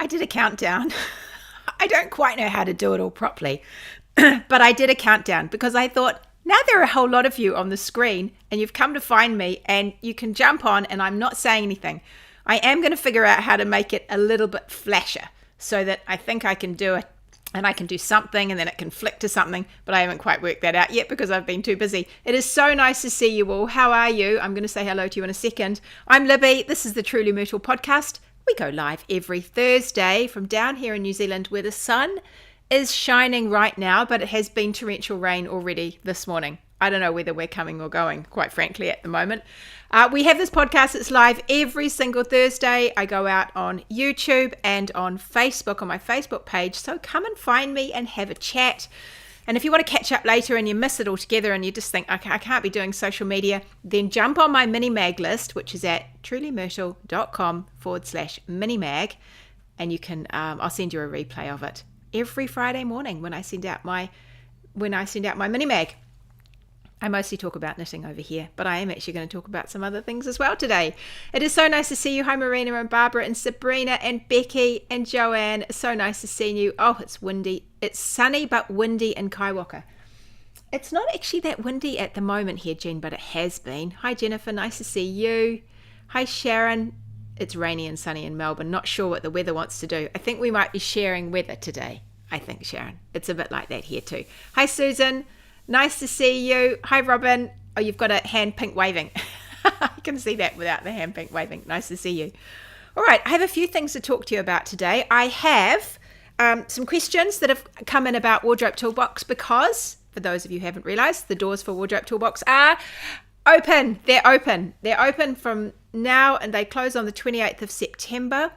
did a countdown. I don't quite know how to do it all properly, but I did a countdown because I thought, now there are a whole lot of you on the screen and you've come to find me and you can jump on and I'm not saying anything. I am going to figure out how to make it a little bit flasher so that I think I can do it and I can do something and then it can flick to something, but I haven't quite worked that out yet because I've been too busy. It is so nice to see you all. How are you? I'm going to say hello to you in a second. I'm Libby. This is the Truly Myrtle podcast. We go live every Thursday from down here in New Zealand where the sun is shining right now, but it has been torrential rain already this morning. I don't know whether we're coming or going, quite frankly, at the moment. We have this podcast. It's live every single Thursday. I go out on YouTube and on Facebook, on my Facebook page. So come and find me and have a chat. And if you want to catch up later and you miss it altogether and you just think, okay, I can't be doing social media, then jump on my mini mag list, which is at trulymyrtle.com/mini-mag. And you can, I'll send you a replay of it every Friday morning when I send out my mini mag. I mostly talk about knitting over here, but I am actually going to talk about some other things as well today. It is so nice to see you. Hi, Marina and Barbara and Sabrina and Becky and Joanne. So nice to see you. Oh, it's windy. It's sunny but windy in Kaiwaka. It's not actually that windy at the moment here, Jen, but it has been. Hi, Jennifer. Nice to see you. Hi, Sharon. It's rainy and sunny in Melbourne. Not sure what the weather wants to do. I think we might be sharing weather today. I think, Sharon. It's a bit like that here too. Hi, Susan. Nice to see you. Hi, Robin. Oh, you've got a hand pink waving. I can see that without the hand pink waving. Nice to see you. All right, I have a few things to talk to you about today. I have some questions that have come in about Wardrobe Toolbox because, for those of you who haven't realized, the doors for Wardrobe Toolbox are open. They're open. They're open from now and they close on the 28th of September.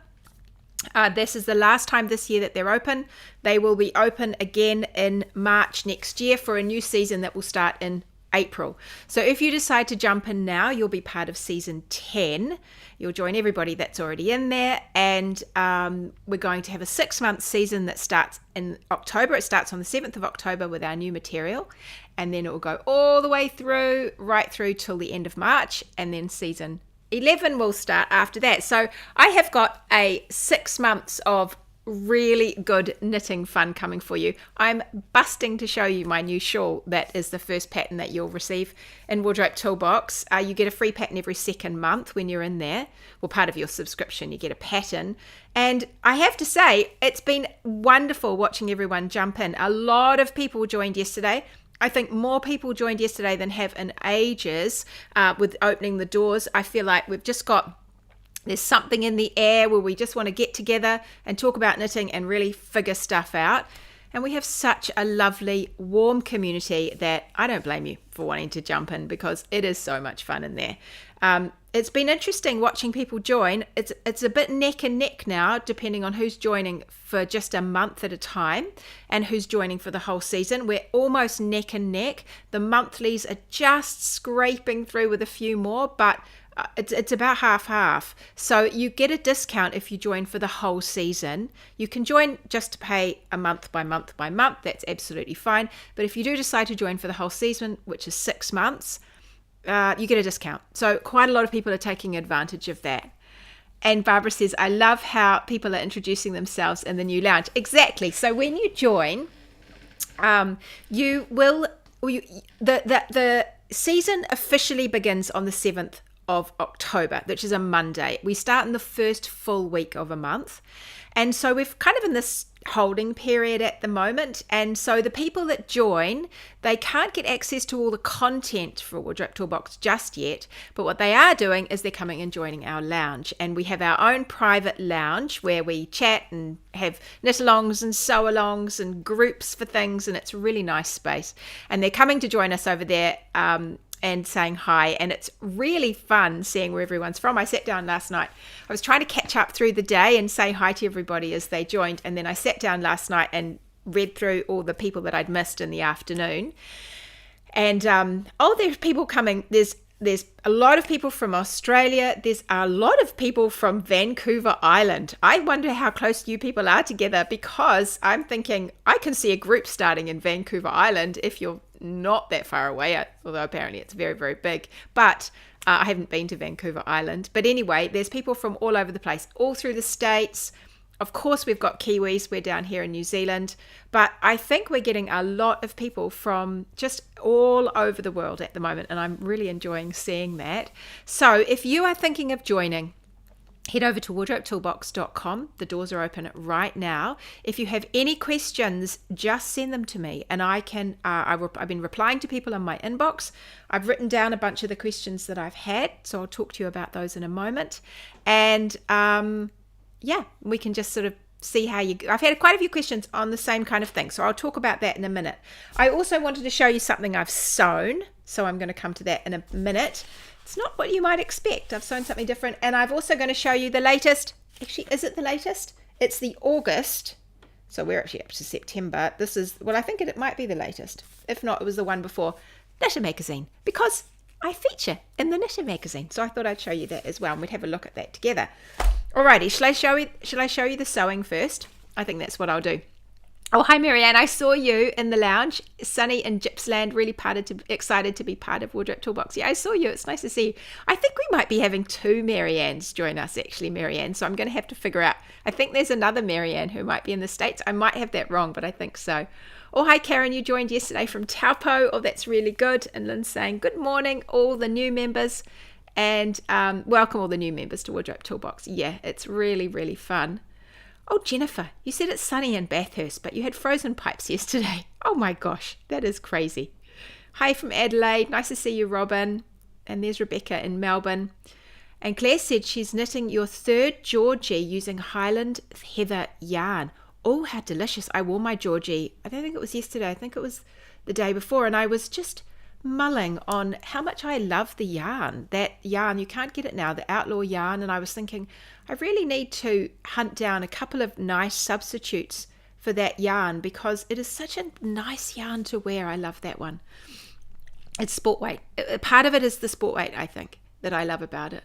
This is the last time this year that they're open. They will be open again in March next year for a new season that will start in April. So if you decide to jump in now, you'll be part of season 10. You'll join everybody that's already in there. And we're going to have a 6-month season that starts in October. It starts on the 7th of October with our new material. And then it will go all the way through, right through till the end of March. And then season 11 will start after that. So I have got a 6 months of really good knitting fun coming for you. I'm busting to show you my new shawl. That is the first pattern that you'll receive in Wardrobe Toolbox. You get a free pattern every second month when you're in there. Well, part of your subscription, you get a pattern. And I have to say, it's been wonderful watching everyone jump in. A lot of people joined yesterday. I think more people joined yesterday than have in ages with opening the doors. I feel like there's something in the air where we just want to get together and talk about knitting and really figure stuff out. And we have such a lovely, warm community that I don't blame you for wanting to jump in because it is so much fun in there. It's been interesting watching people join. It's a bit neck and neck now, depending on who's joining for just a month at a time and who's joining for the whole season. We're almost neck and neck. The monthlies are just scraping through with a few more, but it's about half. So you get a discount if you join for the whole season. You can join just to pay a month by month by month. That's absolutely fine. But if you do decide to join for the whole season, which is 6 months, you get a discount. So quite a lot of people are taking advantage of that. And Barbara says, I love how people are introducing themselves in the new lounge. Exactly. So when you join, the season officially begins on the 7th of October, which is a Monday. We start in the first full week of a month. And so we're kind of in this holding period at the moment. And so the people that join, they can't get access to all the content for Wardrobe Toolbox just yet. But what they are doing is they're coming and joining our lounge. And we have our own private lounge where we chat and have knit-alongs and sew-alongs and groups for things. And it's a really nice space. And they're coming to join us over there and saying hi, and it's really fun seeing where everyone's from. I sat down last night. I was trying to catch up through the day and say hi to everybody as they joined, and then I sat down last night and read through all the people that I'd missed in the afternoon. And there's people coming. There's a lot of people from Australia. There's a lot of people from Vancouver Island. I wonder how close you people are together, because I'm thinking I can see a group starting in Vancouver Island if you're not that far away, although apparently it's very, very big. But I haven't been to Vancouver Island. But anyway, there's people from all over the place, all through the States, Of course, we've got Kiwis. We're down here in New Zealand. But I think we're getting a lot of people from just all over the world at the moment. And I'm really enjoying seeing that. So if you are thinking of joining, head over to wardrobetoolbox.com. The doors are open right now. If you have any questions, just send them to me, and I can. I've been replying to people in my inbox. I've written down a bunch of the questions that I've had, so I'll talk to you about those in a moment. And yeah, we can just sort of see how you. I've had quite a few questions on the same kind of thing, so I'll talk about that in a minute. I also wanted to show you something I've sewn, so I'm going to come to that in a minute. It's not what you might expect. I've sewn something different. And I've also going to show you the latest. Actually, is it the latest? It's the August. So we're actually up to September. This is, well, I think it might be the latest. If not, it was the one before. Knitter magazine. Because I feature in the Knitter magazine. So I thought I'd show you that as well. And we'd have a look at that together. Alrighty, shall I show you the sewing first? I think that's what I'll do. Oh, hi, Marianne. I saw you in the lounge. Sunny in Gippsland, really excited to be part of Wardrobe Toolbox. Yeah, I saw you. It's nice to see you. I think we might be having two Mariannes join us, actually, Marianne. So I'm going to have to figure out. I think there's another Marianne who might be in the States. I might have that wrong, but I think so. Oh, hi, Karen. You joined yesterday from Taupo. Oh, that's really good. And Lynn's saying, good morning, all the new members. And welcome all the new members to Wardrobe Toolbox. Yeah, it's really, really fun. Oh, Jennifer, you said it's sunny in Bathurst, but you had frozen pipes yesterday. Oh my gosh, that is crazy. Hi from Adelaide. Nice to see you, Robin. And there's Rebecca in Melbourne. And Claire said she's knitting your third Georgie using Highland Heather yarn. Oh, how delicious. I wore my Georgie. I don't think it was yesterday. I think it was the day before. And I was just mulling on how much I love the yarn. That yarn, you can't get it now, the Outlaw yarn. And I was thinking, I really need to hunt down a couple of nice substitutes for that yarn because it is such a nice yarn to wear. I love that one. It's sport weight. Part of it is the sport weight, I think, that I love about it.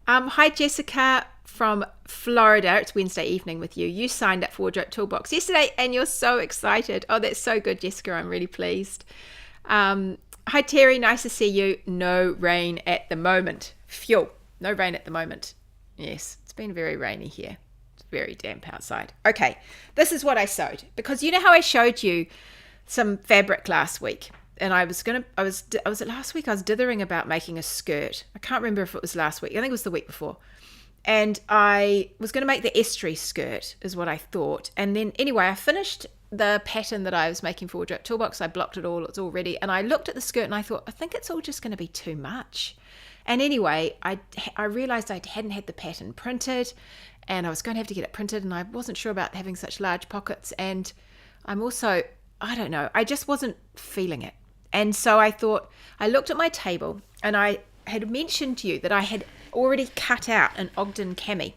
Hi, Jessica from Florida. It's Wednesday evening with you. You signed up for Wardrobe Toolbox yesterday and you're so excited. Oh, that's so good, Jessica. I'm really pleased. Hi, Terry. Nice to see you. No rain at the moment. Phew. No rain at the moment. Yes, it's been very rainy here. It's very damp outside. Okay, this is what I sewed. Because you know how I showed you some fabric last week? And was it last week? I was dithering about making a skirt. I can't remember if it was last week. I think it was the week before. And I was going to make the estuary skirt is what I thought. And then anyway, I finished the pattern that I was making for Wardrobe Toolbox. I blocked it all. It's all ready. And I looked at the skirt and I thought, I think it's all just going to be too much. And anyway, I realized I hadn't had the pattern printed and I was going to have to get it printed and I wasn't sure about having such large pockets. And I'm also, I don't know, I just wasn't feeling it. And so I thought, I looked at my table and I had mentioned to you that I had already cut out an Ogden cami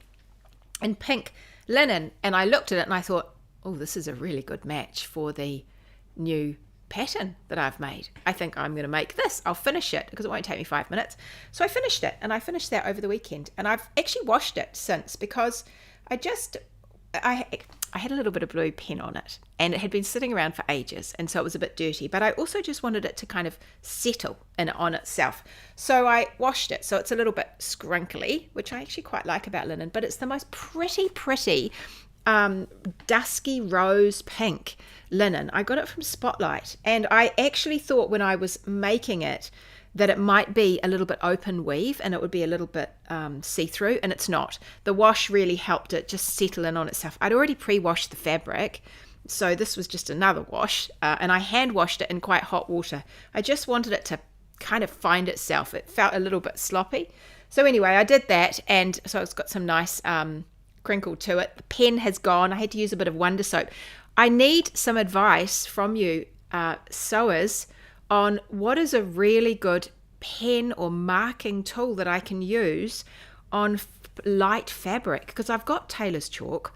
in pink linen. And I looked at it and I thought, oh, this is a really good match for the new pattern that I've made. I think I'm going to make this. I'll finish it because it won't take me 5 minutes. So I finished it and I finished that over the weekend and I've actually washed it since because I had a little bit of blue pen on it and it had been sitting around for ages and so it was a bit dirty, but I also just wanted it to kind of settle on itself. So I washed it. So it's a little bit scrinkly, which I actually quite like about linen, but it's the most pretty dusky rose pink linen. I got it from Spotlight and I actually thought when I was making it that it might be a little bit open weave and it would be a little bit see-through, and it's not. The wash really helped it just settle in on itself. I'd already pre-washed the fabric, so this was just another wash, and I hand washed it in quite hot water. I just wanted it to kind of find itself. It felt a little bit sloppy. So anyway, I did that, and so it's got some nice crinkle to it. The pen has gone. I had to use a bit of Wonder Soap. I need some advice from you sewers on what is a really good pen or marking tool that I can use on light fabric, because I've got tailor's chalk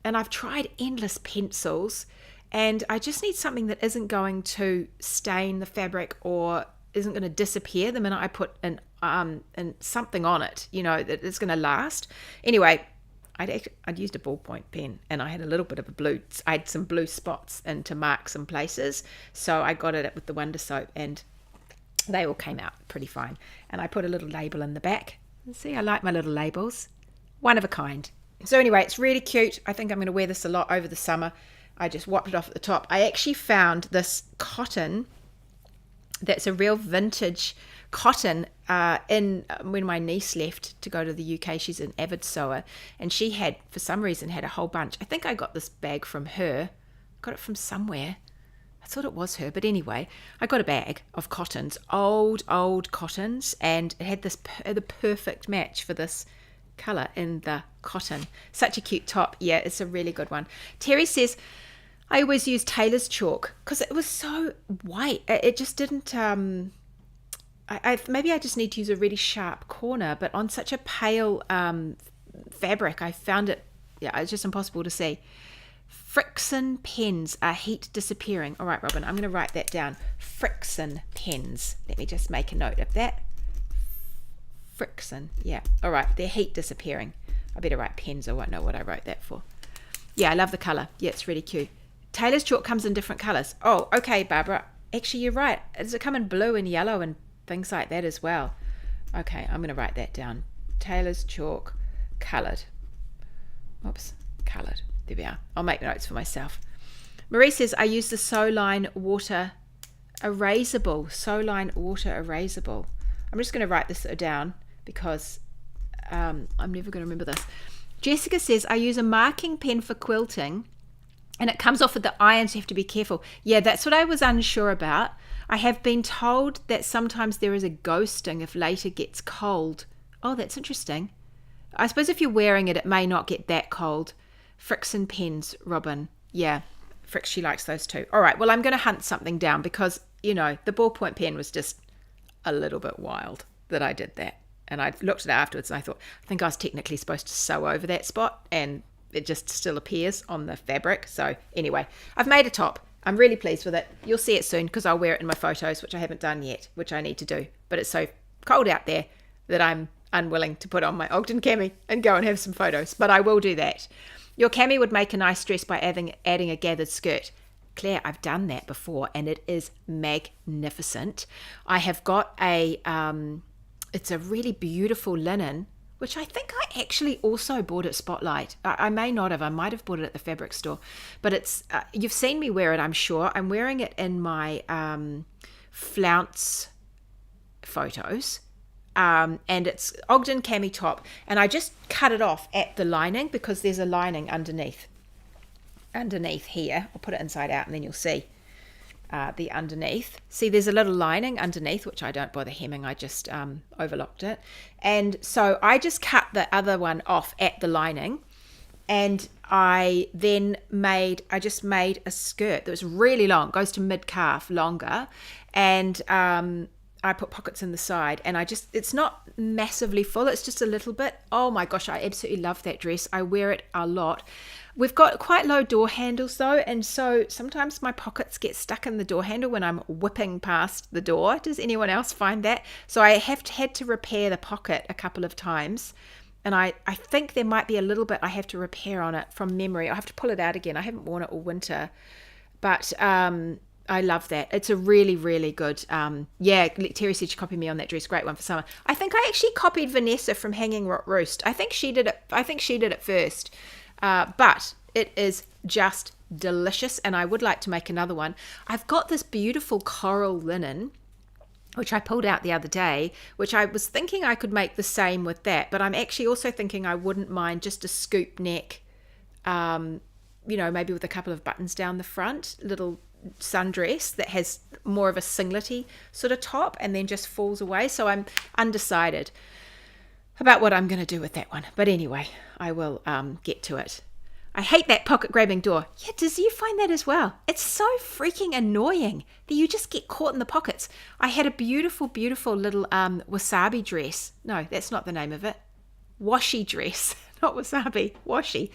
and I've tried endless pencils and I just need something that isn't going to stain the fabric or isn't going to disappear the minute I put an something on it, you know, that it's going to last. Anyway, I'd used a ballpoint pen and I had a little bit of a blue, I had some blue spots and to mark some places. So I got it with the Wonder Soap and they all came out pretty fine. And I put a little label in the back. See, I like my little labels. One of a kind. So anyway, it's really cute. I think I'm going to wear this a lot over the summer. I just wiped it off at the top. I actually found this cotton that's a real vintage cotton when my niece left to go to the UK. She's an avid sewer, and she had, for some reason, had a whole bunch. I think I got this bag from her. Got it from somewhere. I thought it was her, but anyway, I got a bag of cottons, old cottons, and it had the perfect match for this colour in the cotton. Such a cute top. Yeah, it's a really good one. Terry says, I always use tailor's chalk because it was so white. It just didn't, maybe I just need to use a really sharp corner, but on such a pale fabric, I found it, it's just impossible to see. Friction pens are heat disappearing. All right, Robin, I'm going to write that down. Friction pens. Let me just make a note of that. Friction. Yeah. All right. They're heat disappearing. I better write pens. I won't know what I wrote that for. Yeah, I love the color. Yeah, it's really cute. Tailor's chalk comes in different colors. Oh, okay, Barbara. Actually, you're right. Does it come in blue and yellow and things like that as well? Okay, I'm going to write that down. Tailor's chalk, colored. Oops, colored. There we are. I'll make notes for myself. Marie says, I use the Soline Water Erasable. Soline Water Erasable. I'm just going to write this down because I'm never going to remember this. Jessica says, I use a marking pen for quilting and it comes off with the iron, so you have to be careful. Yeah, that's what I was unsure about. I have been told that sometimes there is a ghosting if later gets cold. Oh, that's interesting. I suppose if you're wearing it, it may not get that cold. Friction pens, Robin. Yeah, Frix, she likes those too. All right, well, I'm going to hunt something down because, the ballpoint pen was just a little bit wild that I did that. And I looked at it afterwards and I thought, I think I was technically supposed to sew over that spot and it just still appears on the fabric. So anyway, I've made a top. I'm really pleased with it. You'll see it soon because I'll wear it in my photos, which I haven't done yet, which I need to do. But it's so cold out there that I'm unwilling to put on my Ogden cami and go and have some photos. But I will do that. Your cami would make a nice dress by adding a gathered skirt. Claire, I've done that before and it is magnificent. I have got it's a really beautiful linen, which I think I actually also bought at Spotlight. I may not have. I might have bought it at the fabric store. But it's you've seen me wear it, I'm sure. I'm wearing it in my flounce photos. And it's Ogden cami top. And I just cut it off at the lining because there's a lining underneath here. I'll put it inside out and then you'll see the underneath. See, there's a little lining underneath, which I don't bother hemming. I just overlocked it. And so I just cut the other one off at the lining. And I just made a skirt that was really long, goes to mid-calf, longer. And I put pockets in the side and it's not massively full. It's just a little bit. Oh my gosh, I absolutely love that dress. I wear it a lot. We've got quite low door handles though. And so sometimes my pockets get stuck in the door handle when I'm whipping past the door. Does anyone else find that? So I had to repair the pocket a couple of times. And I think there might be a little bit I have to repair on it from memory. I'll have to pull it out again. I haven't worn it all winter, but, I love that. It's a really, really good, Terry said she copied me on that dress. Great one for summer. I think I actually copied Vanessa from Hanging Rock Roost. I think she did it first. But it is just delicious and I would like to make another one. I've got this beautiful coral linen, which I pulled out the other day, which I was thinking I could make the same with that. But I'm actually also thinking I wouldn't mind just a scoop neck, maybe with a couple of buttons down the front, little sundress that has more of a singlety sort of top and then just falls away. So I'm undecided about what I'm going to do with that one. But anyway, I will get to it. I hate that pocket grabbing door. Yeah, does you find that as well? It's so freaking annoying that you just get caught in the pockets. I had a beautiful, beautiful little wasabi dress. No, that's not the name of it. Washi dress, not wasabi, washi.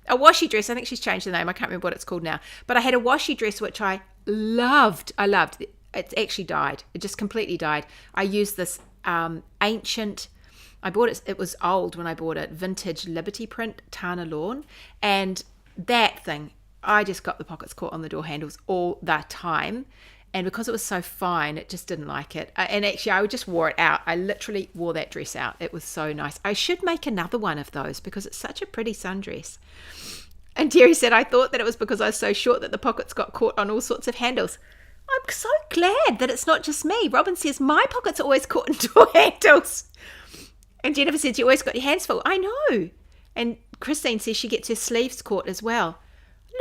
A washi dress. I think she's changed the name. I can't remember what it's called now. But I had a washi dress, which I loved. It actually died. It just completely died. I used this ancient, I bought it, it was old when I bought it, vintage Liberty print Tana lawn. And that thing, I just got the pockets caught on the door handles all the time. And because it was so fine, it just didn't like it. And actually, I just wore it out. I literally wore that dress out. It was so nice. I should make another one of those because it's such a pretty sundress. And Terry said, I thought that it was because I was so short that the pockets got caught on all sorts of handles. I'm so glad that it's not just me. Robin says, my pockets are always caught in door handles. And Jennifer says, you always got your hands full. I know. And Christine says she gets her sleeves caught as well.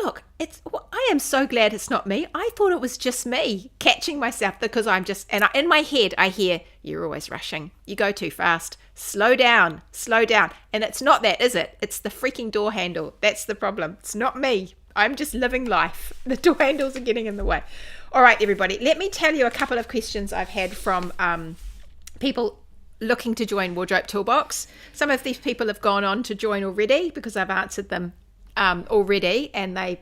Look, I am so glad it's not me. I thought it was just me catching myself because I'm just, and in my head, I hear, you're always rushing. You go too fast. Slow down, slow down. And it's not that, is it? It's the freaking door handle. That's the problem. It's not me. I'm just living life. The door handles are getting in the way. All right, everybody, let me tell you a couple of questions I've had from people looking to join Wardrobe Toolbox. Some of these people have gone on to join already because I've answered them already, and they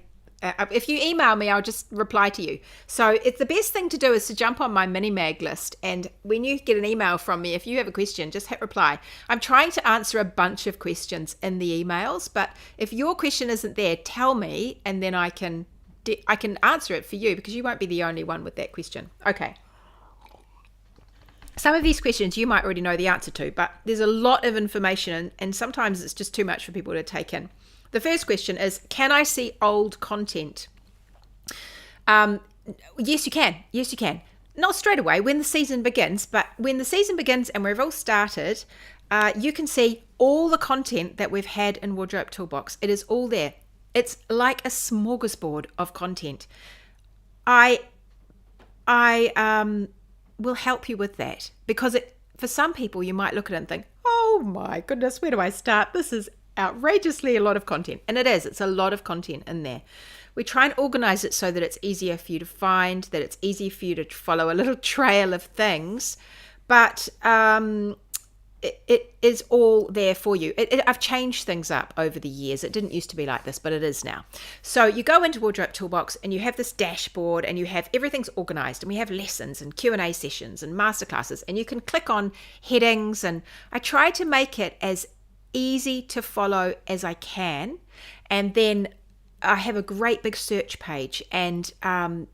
if you email me, I'll just reply to you. So it's the best thing to do is to jump on my mini mag list, and when you get an email from me, if you have a question, just hit reply. I'm trying to answer a bunch of questions in the emails, but if your question isn't there, tell me, and then I can answer it for you, because you won't be the only one with that question. Okay. Some of these questions you might already know the answer to, but there's a lot of information, and sometimes it's just too much for people to take in. The first question is, can I see old content? Yes, you can. Yes, you can. Not straight away when the season begins, but when the season begins and we've all started, you can see all the content that we've had in Wardrobe Toolbox. It is all there. It's like a smorgasbord of content. I will help you with that, because for some people you might look at it and think, oh my goodness, where do I start? This is outrageously a lot of content. And it's a lot of content in there. We try and organize it so that it's easier for you to find, that it's easier for you to follow a little trail of things, but it is all there for you. I've changed things up over the years. It didn't used to be like this, but it is now. So you go into Wardrobe Toolbox and you have this dashboard, and you have everything's organized, and we have lessons and Q&A sessions and masterclasses, and you can click on headings, and I try to make it as easy to follow as I can. And then I have a great big search page, and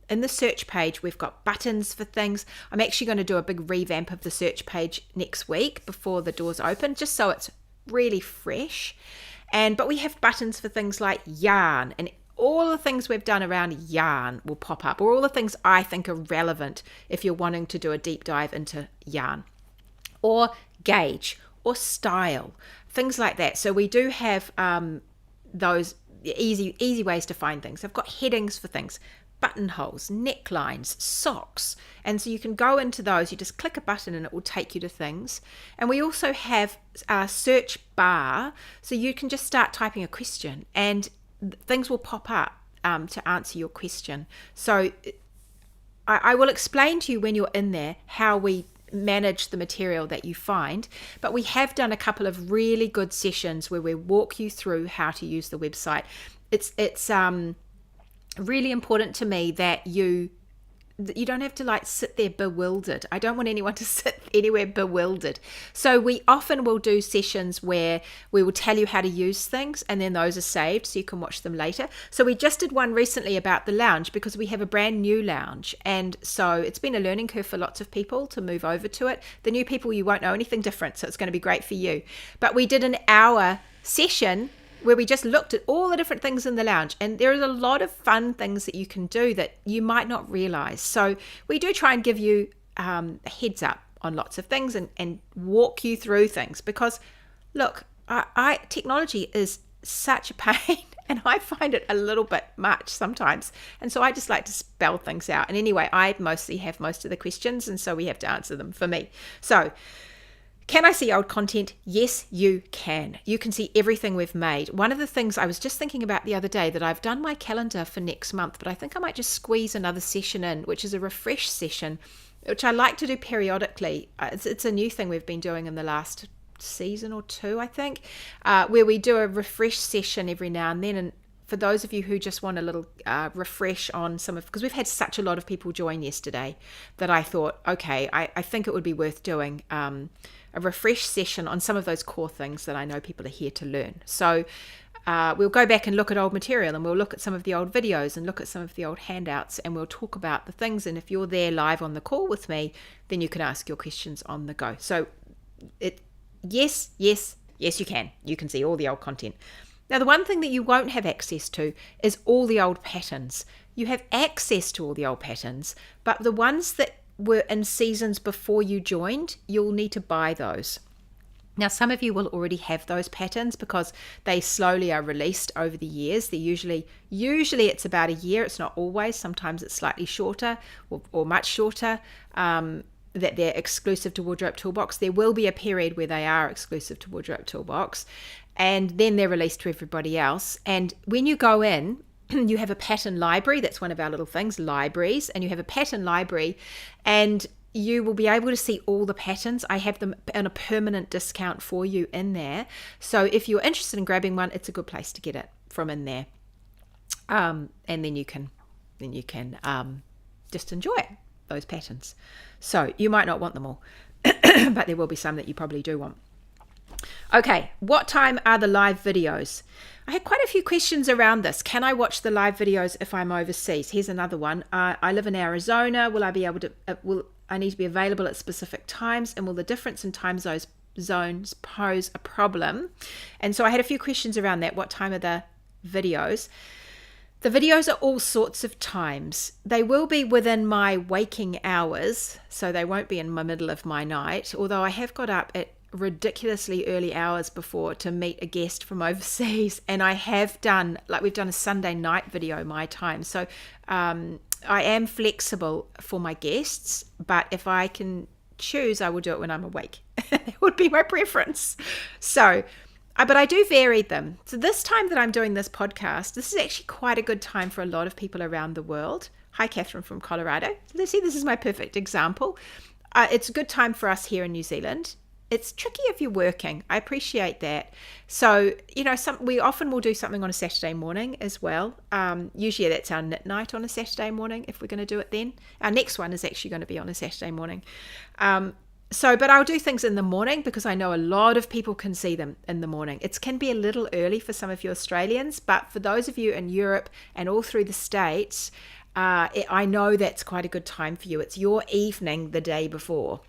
in the search page we've got buttons for things. I'm actually going to do a big revamp of the search page next week before the doors open, just so it's really fresh. But we have buttons for things like yarn, and all the things we've done around yarn will pop up, or all the things I think are relevant if you're wanting to do a deep dive into yarn, or gauge, or style, things like that. So we do have those easy ways to find things. I've got headings for things, buttonholes, necklines, socks, and so you can go into those. You just click a button and it will take you to things. And we also have a search bar, so you can just start typing a question and things will pop up to answer your question. So I will explain to you when you're in there how we manage the material that you find, but we have done a couple of really good sessions where we walk you through how to use the website. It's really important to me that you don't have to sit there bewildered. I don't want anyone to sit anywhere bewildered. So we often will do sessions where we will tell you how to use things, and then those are saved so you can watch them later. So we just did one recently about the lounge, because we have a brand new lounge, and so it's been a learning curve for lots of people to move over to it. The new people, you won't know anything different, so it's going to be great for you. But we did an hour session where we just looked at all the different things in the lounge, and there is a lot of fun things that you can do that you might not realize. So we do try and give you a heads up on lots of things, and walk you through things, because look, technology is such a pain and I find it a little bit much sometimes, and so I just like to spell things out. And anyway, I mostly have most of the questions, and so we have to answer them for me. So can I see old content? Yes, you can. You can see everything we've made. One of the things I was just thinking about the other day, that I've done my calendar for next month, but I think I might just squeeze another session in, which is a refresh session, which I like to do periodically. It's a new thing we've been doing in the last season or two, I think, where we do a refresh session every now and then. And for those of you who just want a little refresh on because we've had such a lot of people join yesterday, that I thought, okay, I think it would be worth doing a refresh session on some of those core things that I know people are here to learn. So we'll go back and look at old material, and we'll look at some of the old videos and look at some of the old handouts, and we'll talk about the things. And if you're there live on the call with me, then you can ask your questions on the go. So yes, you can. You can see all the old content. Now, the one thing that you won't have access to is all the old patterns. You have access to all the old patterns, but the ones that were in seasons before you joined, you'll need to buy those. Now, some of you will already have those patterns because they slowly are released over the years. They're usually it's about a year. It's not always. Sometimes it's slightly shorter or much shorter, that they're exclusive to Wardrobe Toolbox. There will be a period where they are exclusive to Wardrobe Toolbox, and then they're released to everybody else. And when you go in, you have a pattern library. That's one of our little things, libraries. And you have a pattern library, and you will be able to see all the patterns. I have them on a permanent discount for you in there. So if you're interested in grabbing one, it's a good place to get it from in there. And then you can just enjoy it, those patterns. So you might not want them all, but there will be some that you probably do want. Okay, what time are the live videos? I had quite a few questions around this. Can I watch the live videos if I'm overseas? Here's another one. I live in Arizona. Will I be able to, will I need to be available at specific times? And will the difference in time zones pose a problem? And so I had a few questions around that. What time are the videos? The videos are all sorts of times. They will be within my waking hours, so they won't be in the middle of my night, although I have got up at ridiculously early hours before to meet a guest from overseas, and I have done, like we've done a Sunday night video my time. So I am flexible for my guests, but if I can choose, I will do it when I'm awake. That would be my preference. So but I do vary them. So this time that I'm doing this podcast, this is actually quite a good time for a lot of people around the world. Hi, Catherine from Colorado. See, this is my perfect example. It's a good time for us here in New Zealand. It's tricky if you're working. I appreciate that. So, we often will do something on a Saturday morning as well. Usually that's our knit night on a Saturday morning if we're going to do it then. Our next one is actually going to be on a Saturday morning. But I'll do things in the morning because I know a lot of people can see them in the morning. It can be a little early for some of you Australians, but for those of you in Europe and all through the States, I know that's quite a good time for you. It's your evening the day before.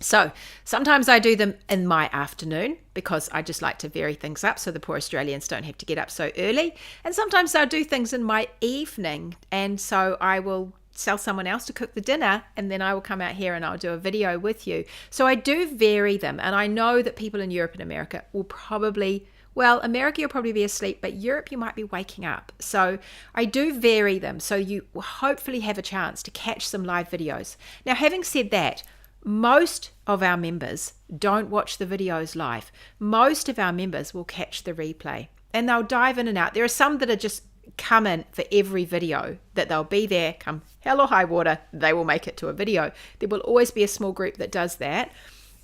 So sometimes I do them in my afternoon because I just like to vary things up so the poor Australians don't have to get up so early. And sometimes I'll do things in my evening, and so I will tell someone else to cook the dinner, and then I will come out here and I'll do a video with you. So I do vary them, and I know that people in Europe and America will probably, America you'll probably be asleep, but Europe you might be waking up. So I do vary them, so you will hopefully have a chance to catch some live videos. Now, having said that, most of our members don't watch the videos live. Most of our members will catch the replay, and they'll dive in and out. There are some that are just come in for every video, that they'll be there, come hell or high water, they will make it to a video. There will always be a small group that does that,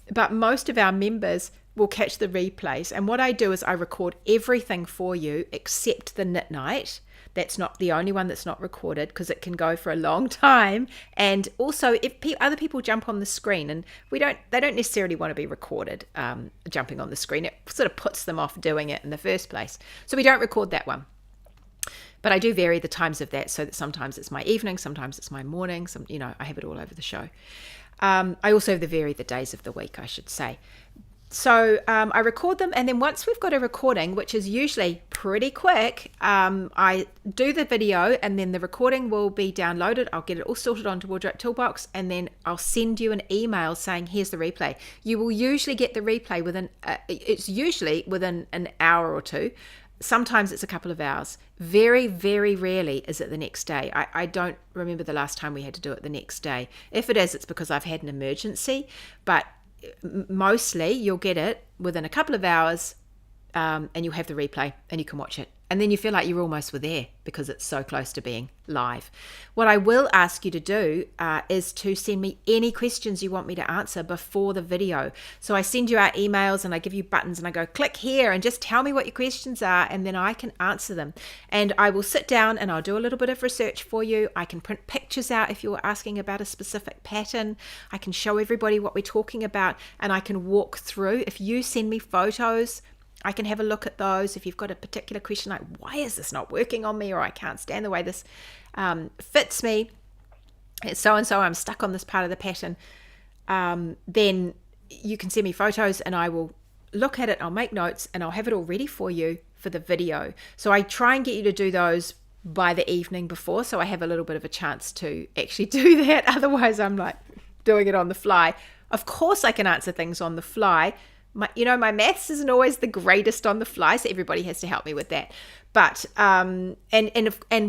but most of our members will catch the replays. And what I do is I record everything for you except the knit night. That's not the only one that's not recorded because it can go for a long time. And also if other people jump on the screen, and they don't necessarily want to be recorded jumping on the screen, it sort of puts them off doing it in the first place. So we don't record that one. But I do vary the times of that so that sometimes it's my evening, sometimes it's my morning, I have it all over the show. I also vary the days of the week, I should say. So I record them, and then once we've got a recording, which is usually pretty quick, I do the video, and then the recording will be downloaded. I'll get it all sorted onto Wardrobe Toolbox, and then I'll send you an email saying, here's the replay. You will usually get the replay it's usually within an hour or two. Sometimes it's a couple of hours. Very, very rarely is it the next day. I don't remember the last time we had to do it the next day. If it is, it's because I've had an emergency, but mostly you'll get it within a couple of hours, and you'll have the replay and you can watch it. And then you feel like you almost were there because it's so close to being live. What I will ask you to do is to send me any questions you want me to answer before the video. So I send you out emails and I give you buttons and I go, click here and just tell me what your questions are, and then I can answer them. And I will sit down and I'll do a little bit of research for you. I can print pictures out if you're asking about a specific pattern. I can show everybody what we're talking about, and I can walk through. If you send me photos I can have a look at those. If you've got a particular question like, why is this not working on me, or I can't stand the way this fits me, it's so-and-so, I'm stuck on this part of the pattern, then you can send me photos and I will look at it, I'll make notes, and I'll have it all ready for you for the video. So I try and get you to do those by the evening before, so I have a little bit of a chance to actually do that. Otherwise, I'm like doing it on the fly. Of course, I can answer things on the fly. My maths isn't always the greatest on the fly, so everybody has to help me with that. But and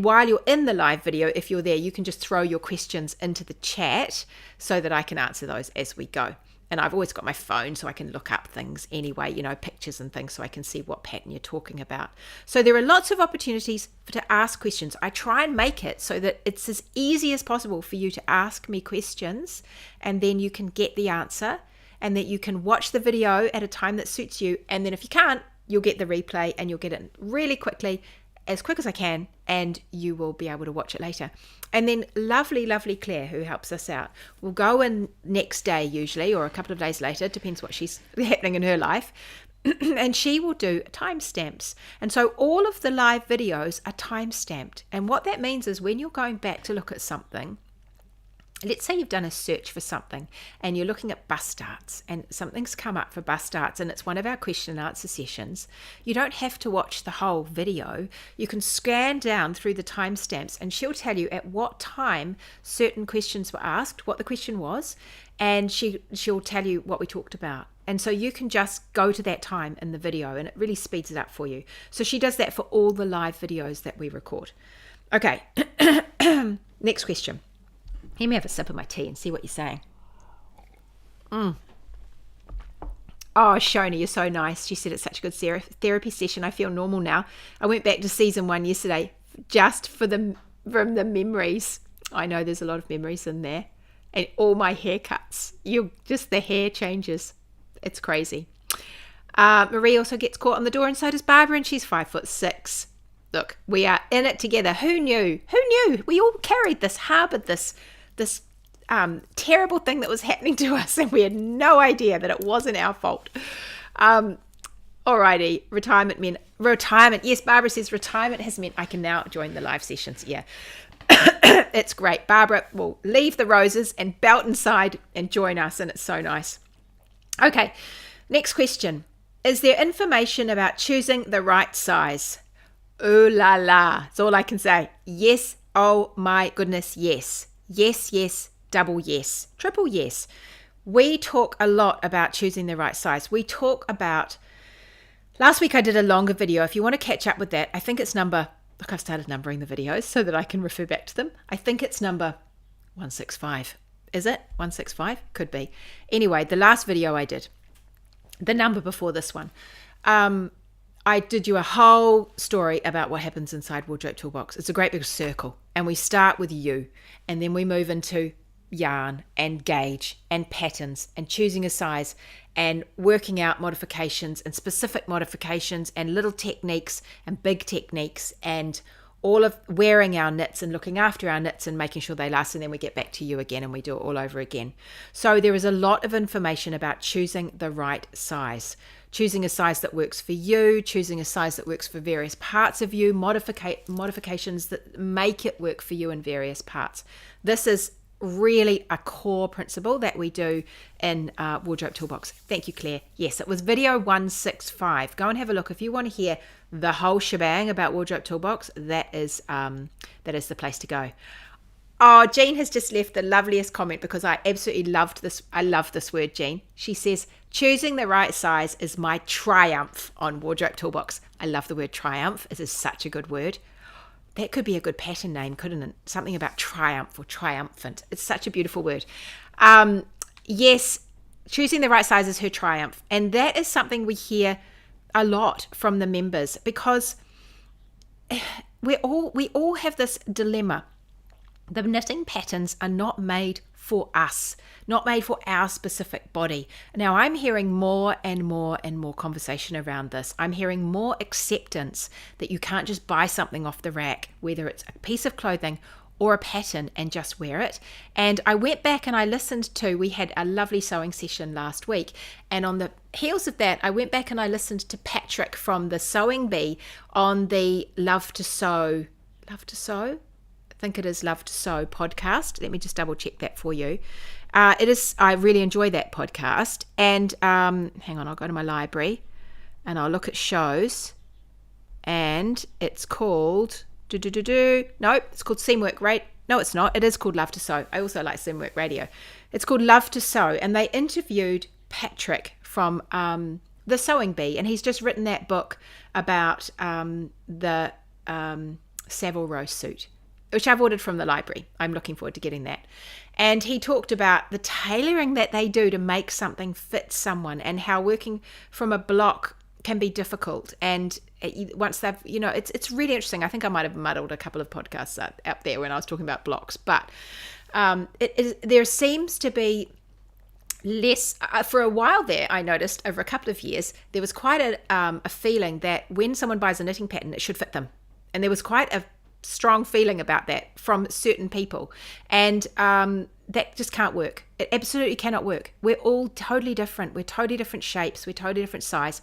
while you're in the live video, if you're there, you can just throw your questions into the chat so that I can answer those as we go. And I've always got my phone so I can look up things anyway, pictures and things, so I can see what pattern you're talking about. So there are lots of opportunities to ask questions. I try and make it so that it's as easy as possible for you to ask me questions, and then you can get the answer, and that you can watch the video at a time that suits you. And then if you can't, you'll get the replay and you'll get it really quickly, as quick as I can, and you will be able to watch it later. And then lovely Claire, who helps us out, will go in next day usually, or a couple of days later, depends what she's happening in her life, and she will do timestamps. And so all of the live videos are timestamped. And what that means is when you're going back to look at something, let's say you've done a search for something and you're looking at bus starts and something's come up for bus starts and it's one of our question and answer sessions, you don't have to watch the whole video. You can scan down through the timestamps and she'll tell you at what time certain questions were asked, what the question was, and she'll tell you what we talked about. And so you can just go to that time in the video and it really speeds it up for you. So she does that for all the live videos that we record. Okay, next question. Let me have a sip of my tea and see what you're saying. Oh, Shona, you're so nice. She said it's such a good therapy session. I feel normal now. I went back to season 1 yesterday just from the memories. I know there's a lot of memories in there. And all my haircuts. The hair changes. It's crazy. Marie also gets caught on the door, and so does Barbara, and she's 5'6". Look, we are in it together. Who knew? We all carried this, harbored this terrible thing that was happening to us, and we had no idea that it wasn't our fault. Alrighty, retirement. Yes, Barbara says retirement has meant I can now join the live sessions. Yeah, it's great. Barbara will leave the roses and belt inside and join us, and it's so nice. Okay, next question. Is there information about choosing the right size? Ooh la la, that's all I can say. Yes, oh my goodness, yes. Yes, double yes, triple yes. We talk a lot about choosing the right size. We talk about, last week I did a longer video. If you want to catch up with that, I think it's look, I've started numbering the videos so that I can refer back to them. I think it's number 165. Is it 165? Could be. Anyway, the last video I did, the number before this one, I did you a whole story about what happens inside Wardrobe Toolbox. It's a great big circle, and we start with you, and then we move into yarn and gauge and patterns and choosing a size and working out modifications and specific modifications and little techniques and big techniques and all of wearing our knits and looking after our knits and making sure they last, and then we get back to you again and we do it all over again. So there is a lot of information about choosing the right size. Choosing a size that works for you, choosing a size that works for various parts of you, modifications that make it work for you in various parts. This is really a core principle that we do in Wardrobe Toolbox. Thank you, Claire. Yes, it was video 165. Go and have a look. If you want to hear the whole shebang about Wardrobe Toolbox, that is the place to go. Oh, Jean has just left the loveliest comment because I absolutely loved this. I love this word, Jean. She says, choosing the right size is my triumph on Wardrobe Toolbox. I love the word triumph. It is such a good word. That could be a good pattern name, couldn't it? Something about triumph or triumphant. It's such a beautiful word. Yes, choosing the right size is her triumph. And that is something we hear a lot from the members because we all have this dilemma. The knitting patterns are not made for us, not made for our specific body. Now, I'm hearing more and more conversation around this. I'm hearing more acceptance that you can't just buy something off the rack, whether it's a piece of clothing or a pattern and just wear it. And I went back and I listened to, we had a lovely sewing session last week, and on the heels of that, I went back and I listened to Patrick from the Sewing Bee on the Love to Sew, I think it is Love to Sew podcast. Let me just double check that for you. It is. I really enjoy that podcast. And hang on, I'll go to my library and I'll look at shows. And it's called it's called Seamwork Radio. No, it's not. It is called Love to Sew. I also like Seamwork Radio. It's called Love to Sew, and they interviewed Patrick from the Sewing Bee, and he's just written that book about the Savile Row suit, which I've ordered from the library. I'm looking forward to getting that. And he talked about the tailoring that they do to make something fit someone, and how working from a block can be difficult. And once they've, it's really interesting. I think I might have muddled a couple of podcasts out there when I was talking about blocks, but there seems to be less, for a while there, I noticed over a couple of years, there was quite a feeling that when someone buys a knitting pattern, it should fit them. And there was quite a strong feeling about that from certain people. And that just can't work. It absolutely cannot work. We're all totally different. We're totally different shapes. We're totally different size.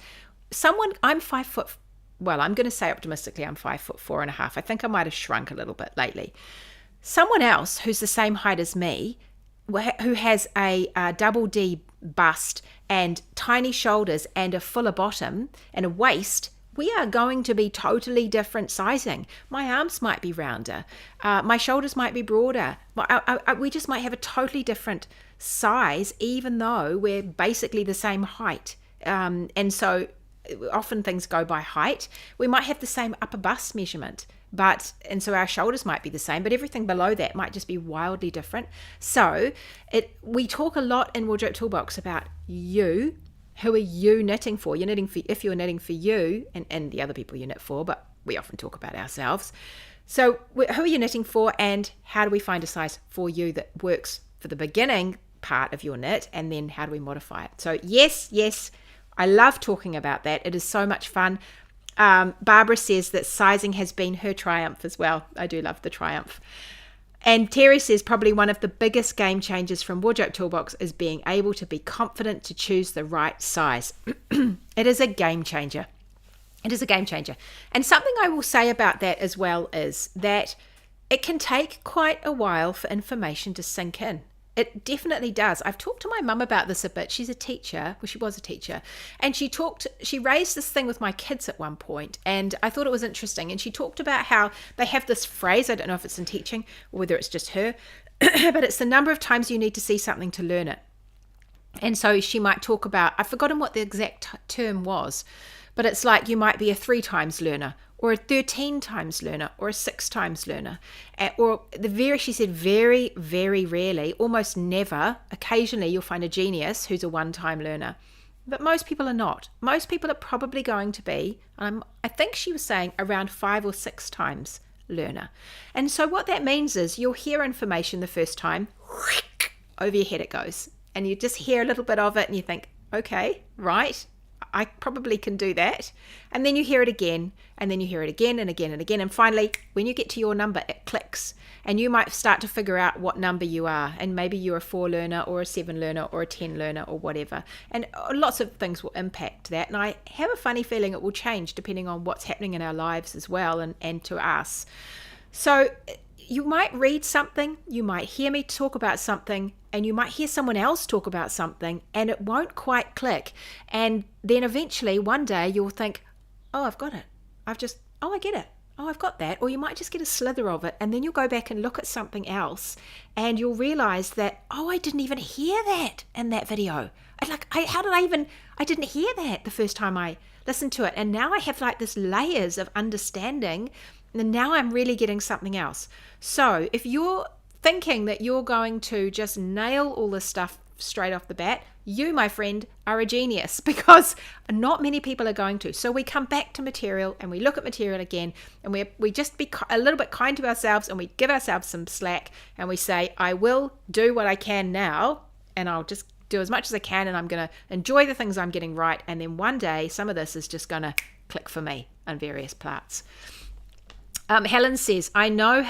I'm 5 foot, well, I'm going to say optimistically, I'm 5'4.5". I think I might have shrunk a little bit lately. Someone else who's the same height as me, who has a double D bust and tiny shoulders and a fuller bottom and a waist, we are going to be totally different sizing. My arms might be rounder. My shoulders might be broader. We just might have a totally different size, even though we're basically the same height. And so often things go by height. We might have the same upper bust measurement, and so our shoulders might be the same, but everything below that might just be wildly different. So we talk a lot in Wardrobe Toolbox about you. Who are you knitting for? If you're knitting for you and the other people you knit for, but we often talk about ourselves. So who are you knitting for, and how do we find a size for you that works for the beginning part of your knit, and then how do we modify it? So yes, I love talking about that. It is so much fun. Barbara says that sizing has been her triumph as well. I do love the triumph. And Terry says probably one of the biggest game changers from Wardrobe Toolbox is being able to be confident to choose the right size. It is a game changer. It is a game changer. And something I will say about that as well is that it can take quite a while for information to sink in. It definitely does. I've talked to my mum about this a bit. She's a teacher. Well, she was a teacher. And she raised this thing with my kids at one point, and I thought it was interesting. And she talked about how they have this phrase, I don't know if it's in teaching or whether it's just her, but it's the number of times you need to see something to learn it. And so she might talk about, I've forgotten what the exact term was, but it's like you might be a 3 times learner, or a 13 times learner, or a 6 times learner. She said very, very rarely, almost never, occasionally you'll find a genius who's a 1-time learner. But most people are not. Most people are probably going to be, I think she was saying, around 5 or 6 times learner. And so what that means is you'll hear information the first time, over your head it goes. And you just hear a little bit of it and you think, okay, right, I probably can do that. And then you hear it again, and then you hear it again and again and again. And finally, when you get to your number, it clicks. And you might start to figure out what number you are. And maybe you're a 4 learner or a 7 learner or a 10 learner or whatever. And lots of things will impact that. And I have a funny feeling it will change depending on what's happening in our lives as well, and to us. So you might read something, you might hear me talk about something, and you might hear someone else talk about something, and it won't quite click. And then eventually one day you'll think, oh, I've got it. I get it. Oh, I've got that. Or you might just get a slither of it, and then you'll go back and look at something else, and you'll realize that, oh, I didn't even hear that in that video. I didn't hear that the first time I listened to it. And now I have like this layers of understanding, and now I'm really getting something else. So if you're thinking that you're going to just nail all this stuff straight off the bat, you, my friend, are a genius, because not many people are going to. So we come back to material and we look at material again, and we just be a little bit kind to ourselves, and we give ourselves some slack, and we say, I will do what I can now, and I'll just do as much as I can, and I'm going to enjoy the things I'm getting right, and then one day some of this is just going to click for me on various parts. Helen says, I know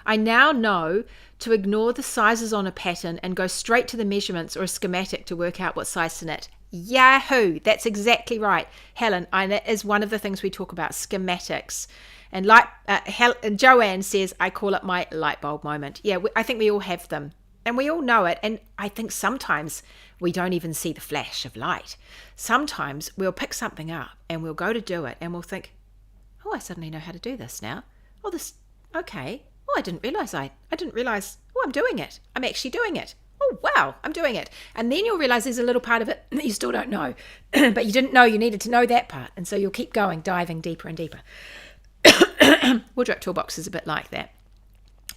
I now know to ignore the sizes on a pattern and go straight to the measurements or a schematic to work out what size to knit. Yahoo! That's exactly right, Helen. And that is one of the things we talk about, schematics. And like Joanne says, I call it my light bulb moment. Yeah, I think we all have them. And we all know it. And I think sometimes we don't even see the flash of light. Sometimes we'll pick something up and we'll go to do it and we'll think, oh, I suddenly know how to do this now. Oh, okay. Oh, I didn't realize, oh, I'm doing it. I'm actually doing it. Oh, wow, I'm doing it. And then you'll realize there's a little part of it that you still don't know, but you didn't know you needed to know that part. And so you'll keep going, diving deeper and deeper. Wardrobe Toolbox is a bit like that.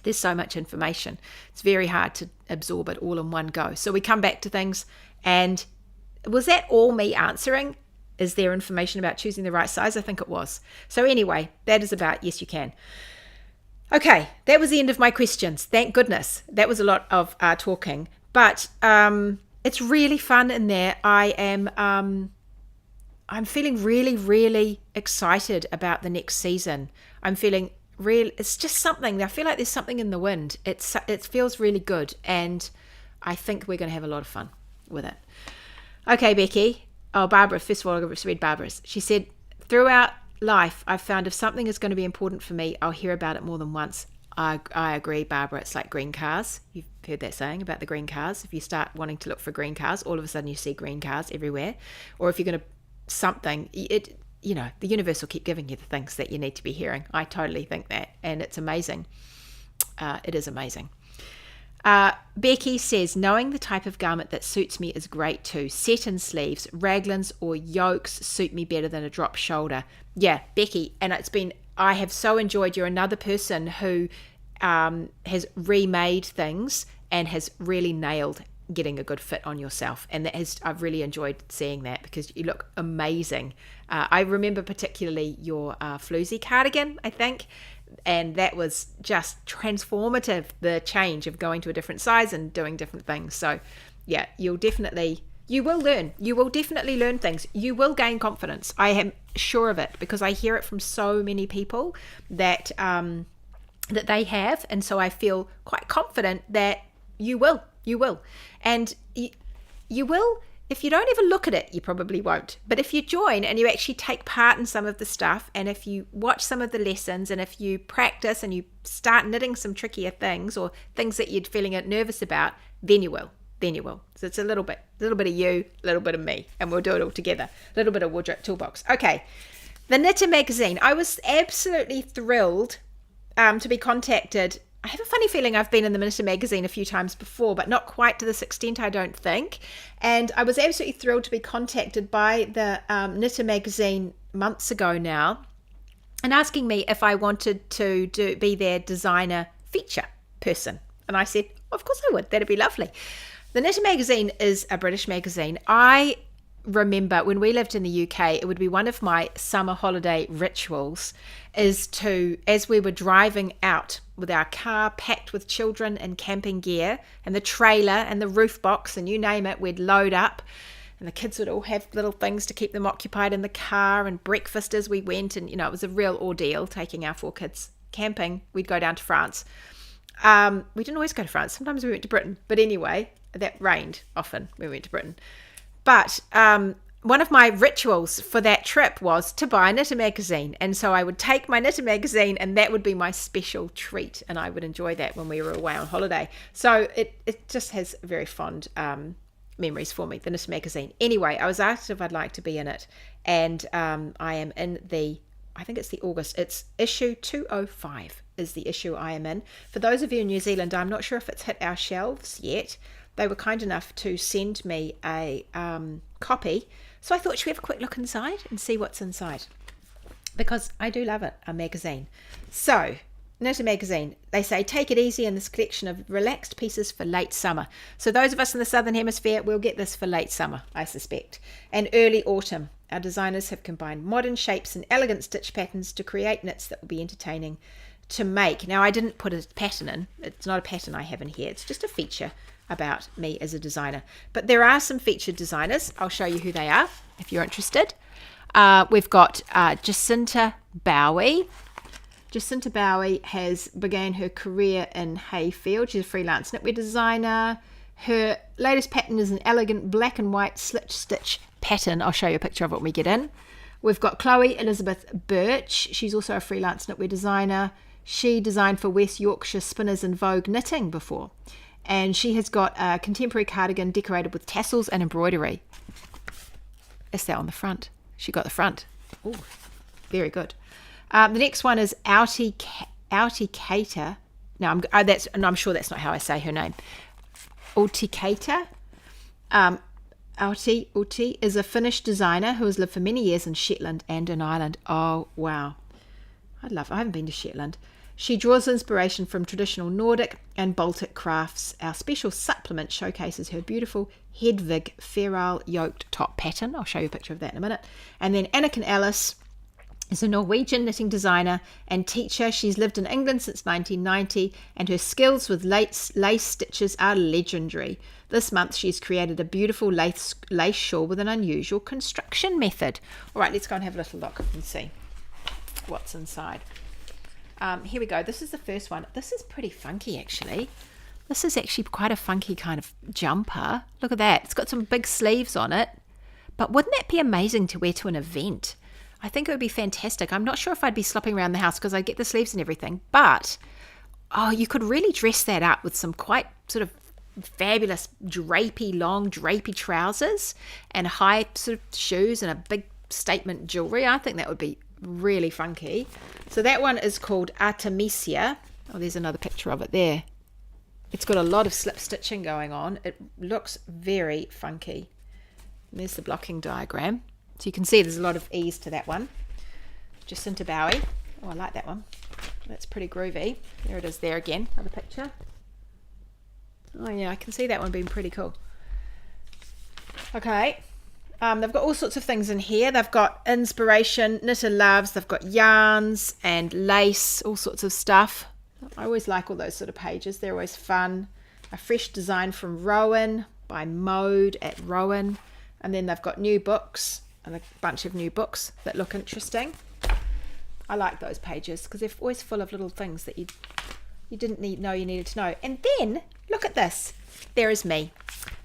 There's so much information. It's very hard to absorb it all in one go. So we come back to things, and was that all me answering? Is there information about choosing the right size? I think it was. So anyway, that is about Yes You Can. Okay, that was the end of my questions. Thank goodness. That was a lot of talking, but it's really fun in there. I'm feeling really, really excited about the next season. I'm feeling it's just something. I feel like there's something in the wind. It feels really good, and I think we're going to have a lot of fun with it. Okay, Becky. Oh, Barbara. First of all, I'll read Barbara's. She said, throughout life, I've found if something is going to be important for me, I'll hear about it more than once. I agree, Barbara. It's like green cars. You've heard that saying about the green cars. If you start wanting to look for green cars, all of a sudden you see green cars everywhere. Or if you're going to something, the universe will keep giving you the things that you need to be hearing. I totally think that, and it's amazing. It is amazing. Becky says, knowing the type of garment that suits me is great too. Satin sleeves, raglans or yokes suit me better than a drop shoulder. Yeah, Becky, and I have so enjoyed, you're another person who has remade things and has really nailed getting a good fit on yourself, and I've really enjoyed seeing that because you look amazing. I remember particularly your floozy cardigan, I think, and that was just transformative, the change of going to a different size and doing different things. So yeah, you will definitely learn things. You will gain confidence. I am sure of it because I hear it from so many people that they have, and so I feel quite confident that you will. And you will. If you don't even look at it, you probably won't. But if you join and you actually take part in some of the stuff, and if you watch some of the lessons, and if you practice and you start knitting some trickier things or things that you're feeling nervous about, then you will. So it's a little bit of you, a little bit of me, and we'll do it all together. A little bit of Wardrobe Toolbox. Okay, the Knitter magazine. I was absolutely thrilled to be contacted. I have a funny feeling I've been in the Knitter magazine a few times before, but not quite to this extent, I don't think. And I was absolutely thrilled to be contacted by the Knitter magazine months ago now, and asking me if I wanted to be their designer feature person. And I said, of course I would. That'd be lovely. The Knitter magazine is a British magazine. I remember when we lived in the UK, it would be one of my summer holiday rituals is to, as we were driving out with our car packed with children and camping gear and the trailer and the roof box and you name it, we'd load up, and the kids would all have little things to keep them occupied in the car, and breakfast as we went, and it was a real ordeal taking our 4 kids camping. We'd go down to France. We didn't always go to France. Sometimes we went to Britain, but anyway, that rained often when we went to Britain. But one of my rituals for that trip was to buy a Knitter magazine. And so I would take my Knitter magazine, and that would be my special treat. And I would enjoy that when we were away on holiday. So it just has very fond memories for me, the Knitter magazine. Anyway, I was asked if I'd like to be in it. And I am in I think it's the August. It's issue 205 is the issue I am in. For those of you in New Zealand, I'm not sure if it's hit our shelves yet. They were kind enough to send me a copy. So I thought, should we have a quick look inside and see what's inside? Because I do love it, a magazine. So, Knitter magazine, they say, take it easy in this collection of relaxed pieces for late summer. So those of us in the Southern Hemisphere, we'll get this for late summer, I suspect. And early autumn. Our designers have combined modern shapes and elegant stitch patterns to create knits that will be entertaining to make. Now, I didn't put a pattern in. It's not a pattern I have in here. It's just a feature about me as a designer. But there are some featured designers. I'll show you who they are if you're interested. We've got Jacinta Bowie. Jacinta Bowie has began her career in Hayfield. She's a freelance knitwear designer. Her latest pattern is an elegant black and white slip stitch pattern. I'll show you a picture of it when we get in. We've got Chloe Elizabeth Birch. She's also a freelance knitwear designer. She designed for West Yorkshire Spinners and Vogue Knitting before. And she has got a contemporary cardigan decorated with tassels and embroidery. Is that on the front? She got the front. Oh, very good. The next one is Outie Cater. No, I'm sure that's not how I say her name. Outie Outie is a Finnish designer who has lived for many years in Shetland and in Ireland. Oh, wow. I haven't been to Shetland. She draws inspiration from traditional Nordic and Baltic crafts. Our special supplement showcases her beautiful Hedvig feral yoked top pattern. I'll show you a picture of that in a minute. And then Anniken Ellis is a Norwegian knitting designer and teacher. She's lived in England since 1990, and her skills with lace stitches are legendary. This month she's created a beautiful lace shawl with an unusual construction method. All right, let's go and have a little look and see what's inside. Here we go. This is the first one. This is pretty funky, actually. This is actually quite a funky kind of jumper. Look at that. It's got some big sleeves on it. But wouldn't that be amazing to wear to an event? I think it would be fantastic. I'm not sure if I'd be slopping around the house because I'd get the sleeves and everything. But, you could really dress that up with some quite sort of fabulous long drapey trousers and high sort of shoes and a big statement jewelry. I think that would be really funky. So that one is called Artemisia. Oh, there's another picture of it there. It's got a lot of slip stitching going on. It looks very funky. And there's the blocking diagram. So you can see there's a lot of ease to that one. Jacinta Bowie. Oh, I like that one. That's pretty groovy. There it is there again. Another picture. Oh yeah, I can see that one being pretty cool. Okay. They've got all sorts of things in here. They've got inspiration, knitter loves, they've got yarns and lace, all sorts of stuff. I always like all those sort of pages. They're always fun. A fresh design from Rowan by Mode at Rowan. And then they've got new books and a bunch of new books that look interesting. I like those pages because they're always full of little things that you didn't know you needed to know. And then, look at this. There is me.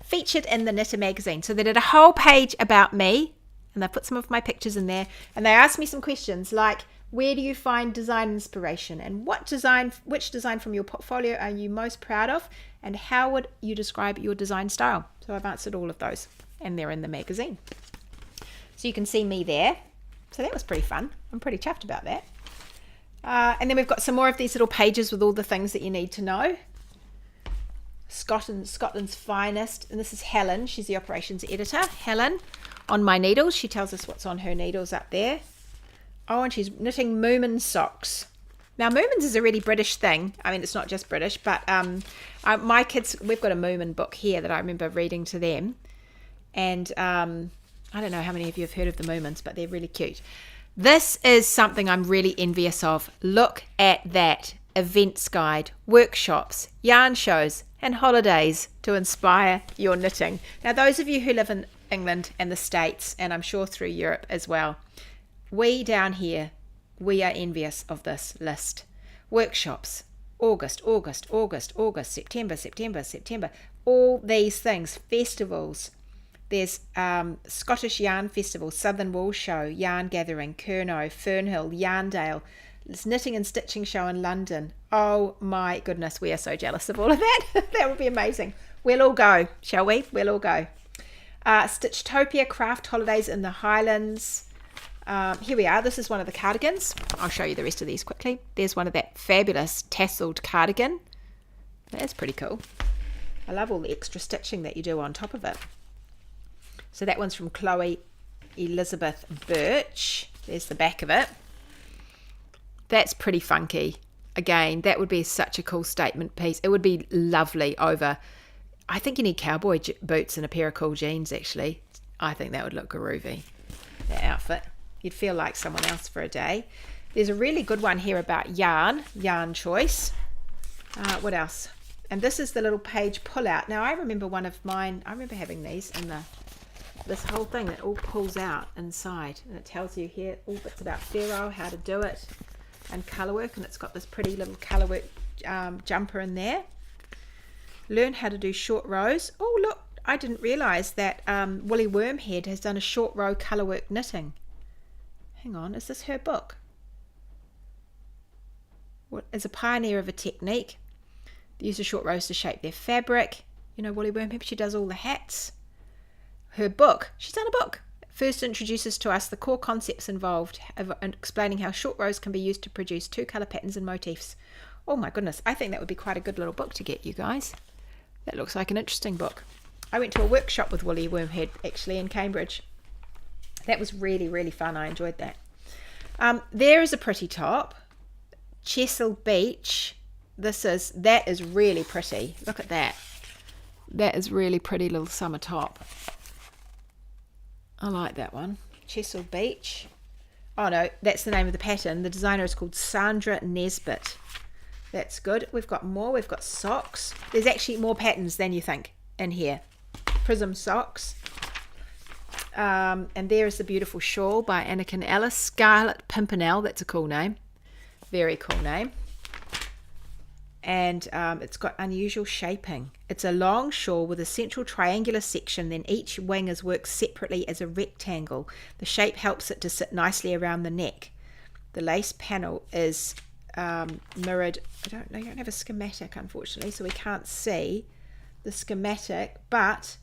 Featured in the Knitter magazine. So they did a whole page about me and they put some of my pictures in there and they asked me some questions like, where do you find design inspiration and which design from your portfolio are you most proud of and how would you describe your design style? So I've answered all of those and they're in the magazine. So you can see me there. So that was pretty fun. I'm pretty chuffed about that. And then we've got some more of these little pages with all the things that you need to know. Scotland's finest, and this is Helen. She's the operations editor. Helen on my needles. She tells us what's on her needles up there. Oh, and she's knitting Moomin socks. Now, Moomins is a really British thing. I mean, it's not just British, but my kids, we've got a Moomin book here that I remember reading to them. And I don't know how many of you have heard of the Moomins, but they're really cute. This is something I'm really envious of. Look at that. Events guide, workshops, yarn shows, and holidays to inspire your knitting. Now, those of you who live in England and the States, and I'm sure through Europe as well, we down here, we are envious of this list. Workshops, August, September, all these things, festivals. There's Scottish Yarn Festival, Southern Wool Show, Yarn Gathering, Kernow, Fernhill, Yarndale, this knitting and stitching show in London. Oh my goodness, we are so jealous of all of that. That would be amazing. We'll all go, shall we? We'll all go. Stitchtopia craft holidays in the Highlands. Here we are. This is one of the cardigans. I'll show you the rest of these quickly. There's one of that fabulous tasseled cardigan. That's pretty cool. I love all the extra stitching that you do on top of it. So that one's from Chloe Elizabeth Birch. There's the back of it. That's pretty funky. Again, that would be such a cool statement piece. It would be lovely over, I think you need cowboy boots and a pair of cool jeans, actually. I think that would look groovy, that outfit. You'd feel like someone else for a day. There's a really good one here about yarn choice. What else? And this is the little page pull out. Now, I remember one of mine, I remember having these in this whole thing that all pulls out inside. And it tells you here all bits about Fero, how to do it. and colourwork, and it's got this pretty little colourwork jumper in there. Learn how to do short rows. Oh look, I didn't realise that Woolly Wormhead has done a short row colourwork knitting. Hang on, is this her book? What is a pioneer of a technique? They use the short rows to shape their fabric. You know, Woolly Wormhead, she does all the hats. Her book, she's done a book. First introduces to us the core concepts involved in explaining how short rows can be used to produce 2 colour patterns and motifs. Oh my goodness, I think that would be quite a good little book to get, you guys. That looks like an interesting book. I went to a workshop with Woolly Wormhead actually in Cambridge. That was really, really fun. I enjoyed that. There is a pretty top. Chesil Beach. That is really pretty. Look at that. That is really pretty little summer top. I like that one. Chesil Beach. Oh no, that's the name of the pattern. The designer is called Sandra Nesbitt. That's good. We've got more. We've got socks. There's actually more patterns than you think in here. Prism socks. And there is the beautiful shawl by Anakin Ellis. Scarlet Pimpernel. That's a cool name. Very cool name. And it's got unusual shaping. It's a long shawl with a central triangular section, then each wing is worked separately as a rectangle. The shape helps it to sit nicely around the neck. The lace panel is mirrored. I don't have a schematic, unfortunately, so we can't see the schematic, but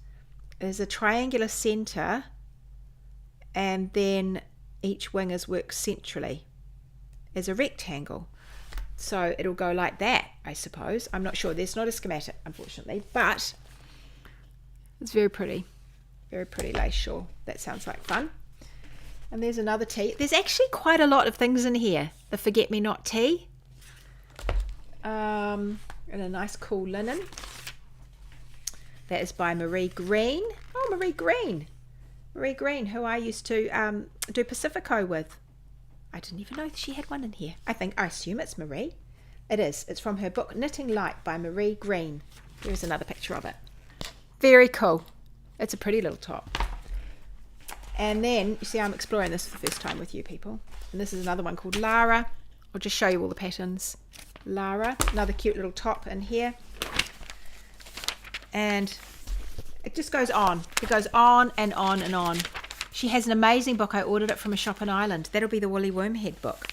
there's a triangular center, and then each wing is worked centrally as a rectangle. So it'll go like that, I suppose. I'm not sure. There's not a schematic, unfortunately, but it's very pretty. Very pretty lace shawl. That sounds like fun. And there's another tee. There's actually quite a lot of things in here. The Forget-Me-Not tee. And a nice cool linen. That is by Marie Green. Oh, Marie Green. Marie Green, who I used to do Pacifico with. I didn't even know that she had one in here. I assume it's Marie. It is. It's from her book Knitting Light by Marie Green. There's another picture of it. Very cool. It's a pretty little top. And then, you see, I'm exploring this for the first time with you people. And this is another one called Lara. I'll just show you all the patterns. Lara, another cute little top in here. And it just goes on. It goes on and on and on. She has an amazing book. I ordered it from a shop in Ireland. That'll be the Woolly Wormhead book.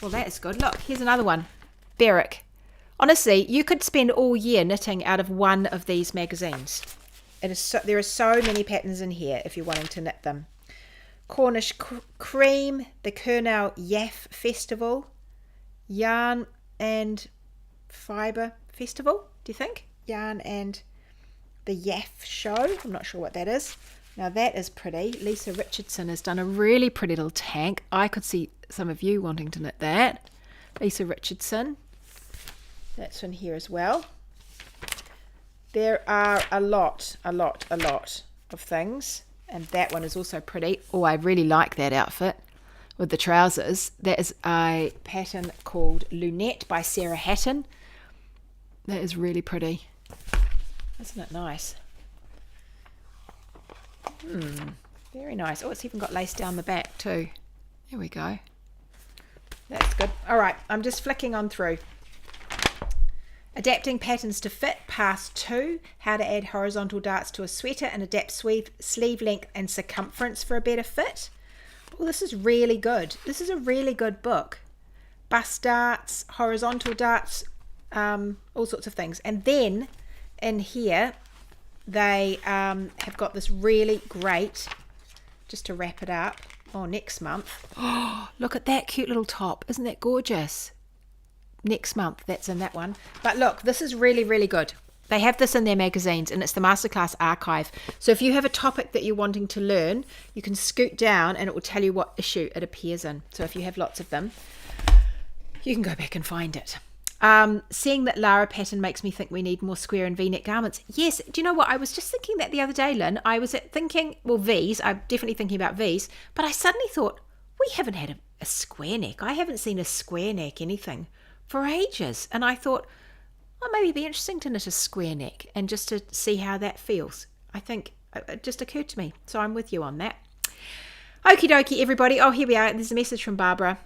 Well, that is good. Look, here's another one. Berwick. Honestly, you could spend all year knitting out of one of these magazines. There are so many patterns in here if you're wanting to knit them. Cornish Cream, the Kernel Yaff Festival, Yarn and Fibre Festival, do you think? Yarn and the Yaff Show. I'm not sure what that is. Now that is pretty. Lisa Richardson has done a really pretty little tank. I could see some of you wanting to knit that. Lisa Richardson. That's in here as well. There are a lot of things. And that one is also pretty. Oh, I really like that outfit with the trousers. That is a pattern called Lunette by Sarah Hatton. That is really pretty. Isn't it nice? Very nice. Oh, it's even got lace down the back too. There we go. That's good. All right, I'm just flicking on through. Adapting patterns to fit, Pass 2. How to add horizontal darts to a sweater and adapt sleeve length and circumference for a better fit. Well, this is really good. This is a really good book. Bust darts, horizontal darts, all sorts of things. And then in here, they have got this really great, just to wrap it up, next month. Oh, look at that cute little top. Isn't that gorgeous? Next month, that's in that one. But look, this is really, really good. They have this in their magazines, and it's the Masterclass Archive. So if you have a topic that you're wanting to learn, you can scoot down and it will tell you what issue it appears in. So if you have lots of them, you can go back and find it. Seeing that Lara pattern makes me think we need more square and V-neck garments. Yes, do you know what? I was just thinking that the other day, Lynn. I was thinking, well, V's. I'm definitely thinking about V's. But I suddenly thought, we haven't had a square neck. I haven't seen a square neck anything for ages. And I thought, well, maybe it'd be interesting to knit a square neck and just to see how that feels. I think it just occurred to me. So I'm with you on that. Okie dokie, everybody. Oh, here we are. There's a message from Barbara.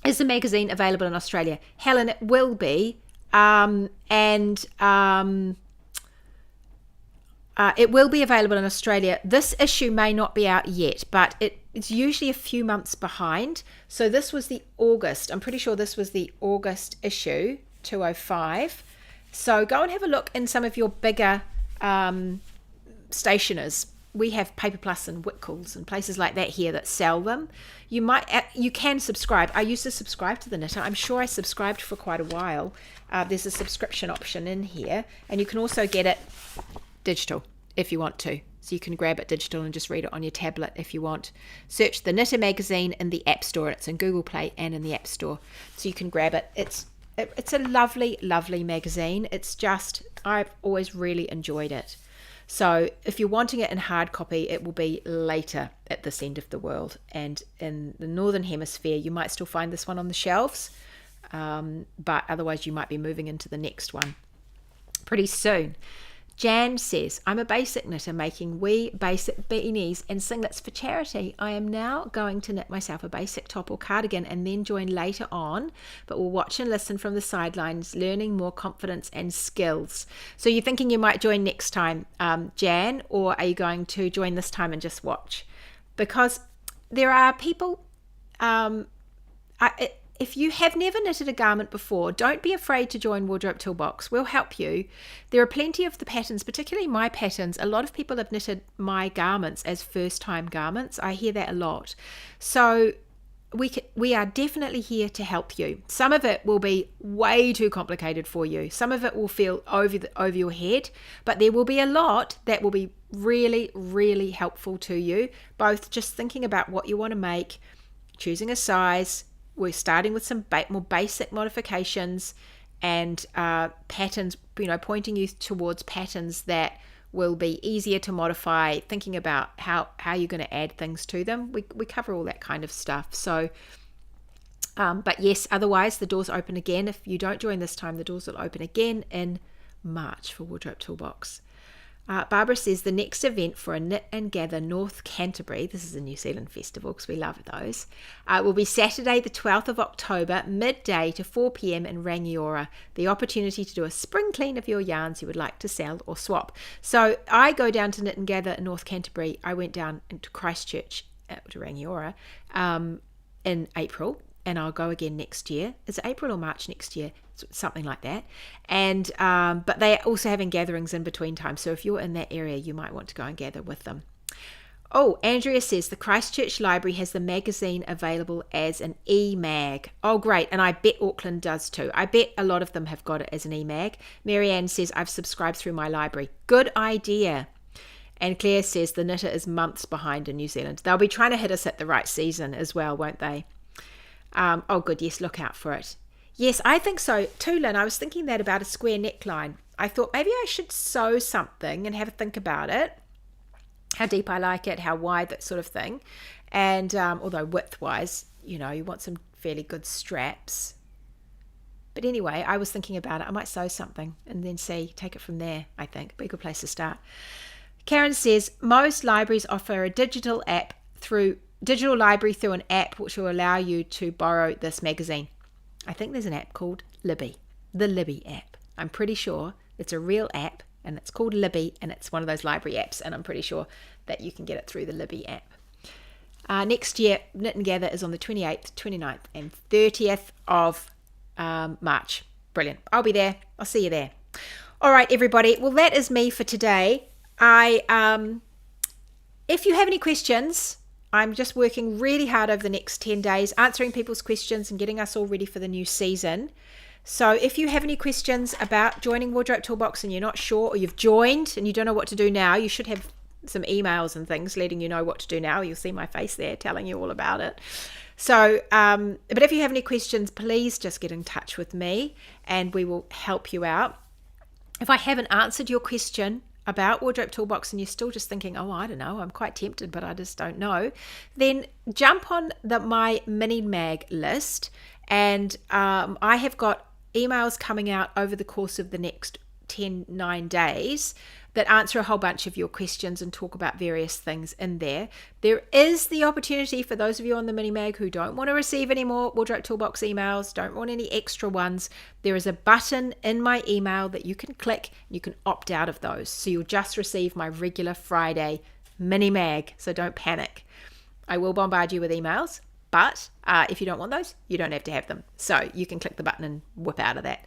Is the magazine available in Australia? Helen, it will be. It will be available in Australia. This issue may not be out yet, but it's usually a few months behind. So this was the August. I'm pretty sure this was the August issue, 205. So go and have a look in some of your bigger stationers. We have Paper Plus and Whitcoulls and places like that here that sell them. You can subscribe. I used to subscribe to the Knitter. I'm sure I subscribed for quite a while. There's a subscription option in here, and you can also get it digital if you want to. So you can grab it digital and just read it on your tablet if you want. Search the Knitter magazine in the App Store. It's in Google Play and in the App Store. So you can grab it. It's a lovely, lovely magazine. I've always really enjoyed it. So if you're wanting it in hard copy, it will be later at this end of the world. And in the Northern Hemisphere, you might still find this one on the shelves. But otherwise, you might be moving into the next one pretty soon. Jan says, I'm a basic knitter making wee basic beanies and singlets for charity. I am now going to knit myself a basic top or cardigan and then join later on, but will watch and listen from the sidelines, learning more confidence and skills. So you're thinking you might join next time, Jan, or are you going to join this time and just watch? Because there are people... If you have never knitted a garment before, don't be afraid to join Wardrobe Toolbox. We'll help you. There are plenty of the patterns, particularly my patterns. A lot of people have knitted my garments as first-time garments. I hear that a lot. So we are definitely here to help you. Some of it will be way too complicated for you. Some of it will feel over your head, but there will be a lot that will be really, really helpful to you, both just thinking about what you want to make, choosing a size. We're starting with some more basic modifications and patterns, pointing you towards patterns that will be easier to modify, thinking about how you're going to add things to them. We cover all that kind of stuff. So, but yes, otherwise the doors open again. If you don't join this time, the doors will open again in March for Wardrobe Toolbox. Barbara says the next event for a Knit and Gather North Canterbury, this is a New Zealand festival because we love those, will be Saturday the 12th of October, midday to 4 p.m. in Rangiora. The opportunity to do a spring clean of your yarns you would like to sell or swap. So I go down to Knit and Gather in North Canterbury. I went down into Christchurch to Rangiora in April, and I'll go again next year. Is it April or March next year? Something like that. And but they're also having gatherings in between times. So if you're in that area, you might want to go and gather with them. Oh, Andrea says the Christchurch Library has the magazine available as an e-mag. Oh, great. And I bet Auckland does too. I bet a lot of them have got it as an e-mag. Marianne says I've subscribed through my library. Good idea. And Claire says the Knitter is months behind in New Zealand. They'll be trying to hit us at the right season as well, won't they? Oh, good. Yes, look out for it. Yes, I think so too, Lynn. I was thinking that about a square neckline. I thought maybe I should sew something and have a think about it. How deep I like it, how wide, that sort of thing. And although width-wise, you want some fairly good straps. But anyway, I was thinking about it. I might sew something and then take it from there, I think. Be a good place to start. Karen says, most libraries offer a digital library through an app which will allow you to borrow this magazine. I think there's an app called Libby, the Libby app. I'm pretty sure it's a real app and it's called Libby and it's one of those library apps, and I'm pretty sure that you can get it through the Libby app. Next year, Knit and Gather is on the 28th, 29th and 30th of March. Brilliant. I'll be there. I'll see you there. All right, everybody. Well, that is me for today. If you have any questions, I'm just working really hard over the next 10 days, answering people's questions and getting us all ready for the new season. So if you have any questions about joining Wardrobe Toolbox and you're not sure, or you've joined and you don't know what to do now, you should have some emails and things letting you know what to do now. You'll see my face there telling you all about it. So, but if you have any questions, please just get in touch with me and we will help you out. If I haven't answered your question about Wardrobe Toolbox and you're still just thinking, oh, I don't know, I'm quite tempted, but I just don't know, then jump on my mini mag list, and I have got emails coming out over the course of the next 9 days that answer a whole bunch of your questions and talk about various things in there. There is the opportunity for those of you on the mini mag who don't want to receive any more Wardrobe Toolbox emails, don't want any extra ones. There is a button in my email that you can click. You can opt out of those. So you'll just receive my regular Friday mini mag. So don't panic. I will bombard you with emails, but if you don't want those, you don't have to have them. So you can click the button and whip out of that.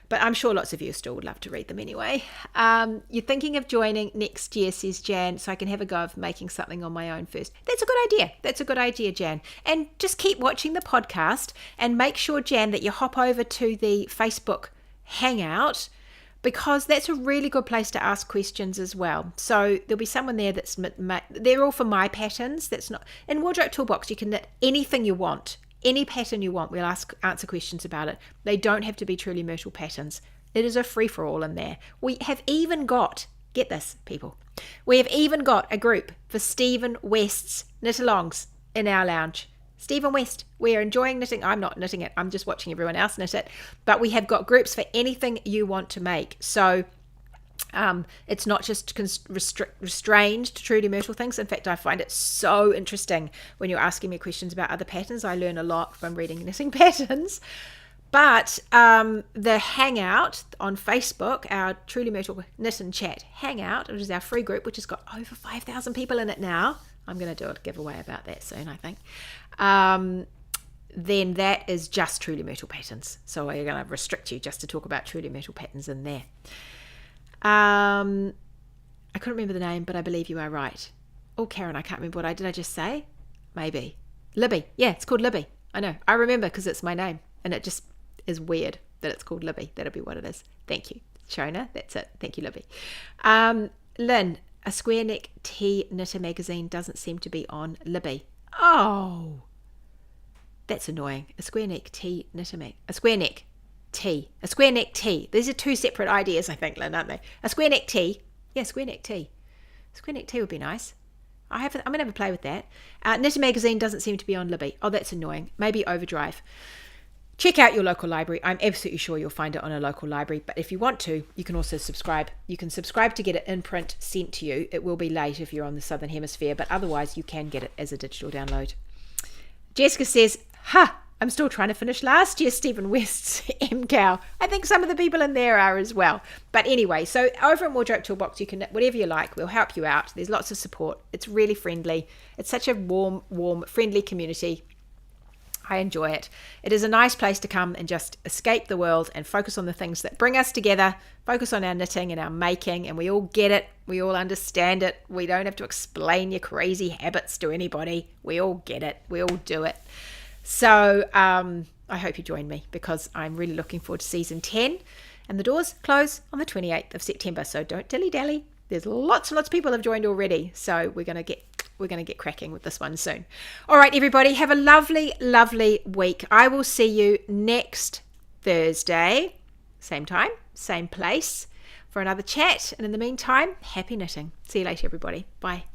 But I'm sure lots of you still would love to read them anyway. You're thinking of joining next year, says Jan, so I can have a go of making something on my own first. That's a good idea. That's a good idea, Jan. And just keep watching the podcast and make sure, Jan, that you hop over to the Facebook Hangout, because that's a really good place to ask questions as well. So there'll be someone there they're all for my patterns. That's not in Wardrobe Toolbox. You can knit anything you want. Any pattern you want, we'll answer questions about it. They don't have to be truly Myrtle patterns. It is a free-for-all in there. We have even got, get this, people, we have even got a group for Stephen West's knit-alongs in our lounge. Stephen West, we are enjoying knitting. I'm not knitting it. I'm just watching everyone else knit it. But we have got groups for anything you want to make. So it's not just restrained to truly Myrtle things. In fact, I find it so interesting when you're asking me questions about other patterns. I learn a lot from reading knitting patterns. But the Hangout on Facebook, our Truly Myrtle Knit and Chat Hangout, which is our free group, which has got over 5,000 people in it now. I'm going to do a giveaway about that soon, I think. Then that is just Truly Myrtle patterns. So we're going to restrict you just to talk about Truly Myrtle patterns in there. I couldn't remember the name, but I believe you are right. Oh, Karen, I can't remember what I just say. Maybe. Libby. Yeah, it's called Libby. I know. I remember because it's my name. And it just is weird that it's called Libby. That'll be what it is. Thank you. Shona, that's it. Thank you, Libby. Lynn, a square neck tee knitter magazine doesn't seem to be on Libby. Oh, that's annoying. A square neck tee knitter mag. A square neck tee. A square neck tee. These are two separate ideas, I think, Lynn, aren't they? A square neck tee. Yeah, square neck tee. Square neck tee would be nice. I'm going to have a play with that. Knitter magazine doesn't seem to be on Libby. Oh, that's annoying. Maybe Overdrive. Check out your local library. I'm absolutely sure you'll find it on a local library. But if you want to, you can also subscribe. You can subscribe to get it in print sent to you. It will be late if you're on the Southern Hemisphere, but otherwise you can get it as a digital download. Jessica says, I'm still trying to finish last year's Stephen West's MCOW. I think some of the people in there are as well. But anyway, so over in Wardrobe Toolbox, you can knit whatever you like. We'll help you out. There's lots of support. It's really friendly. It's such a warm, friendly community. I enjoy it. It is a nice place to come and just escape the world and focus on the things that bring us together, focus on our knitting and our making, and we all get it. We all understand it. We don't have to explain your crazy habits to anybody. We all get it. We all do it. So I hope you join me because I'm really looking forward to season 10, and the doors close on the 28th of September. So don't dilly-dally. There's lots and lots of people have joined already. So we're going to get cracking with this one soon. All right, everybody, have a lovely, lovely week. I will see you next Thursday, same time, same place, for another chat. And in the meantime, happy knitting. See you later, everybody. Bye.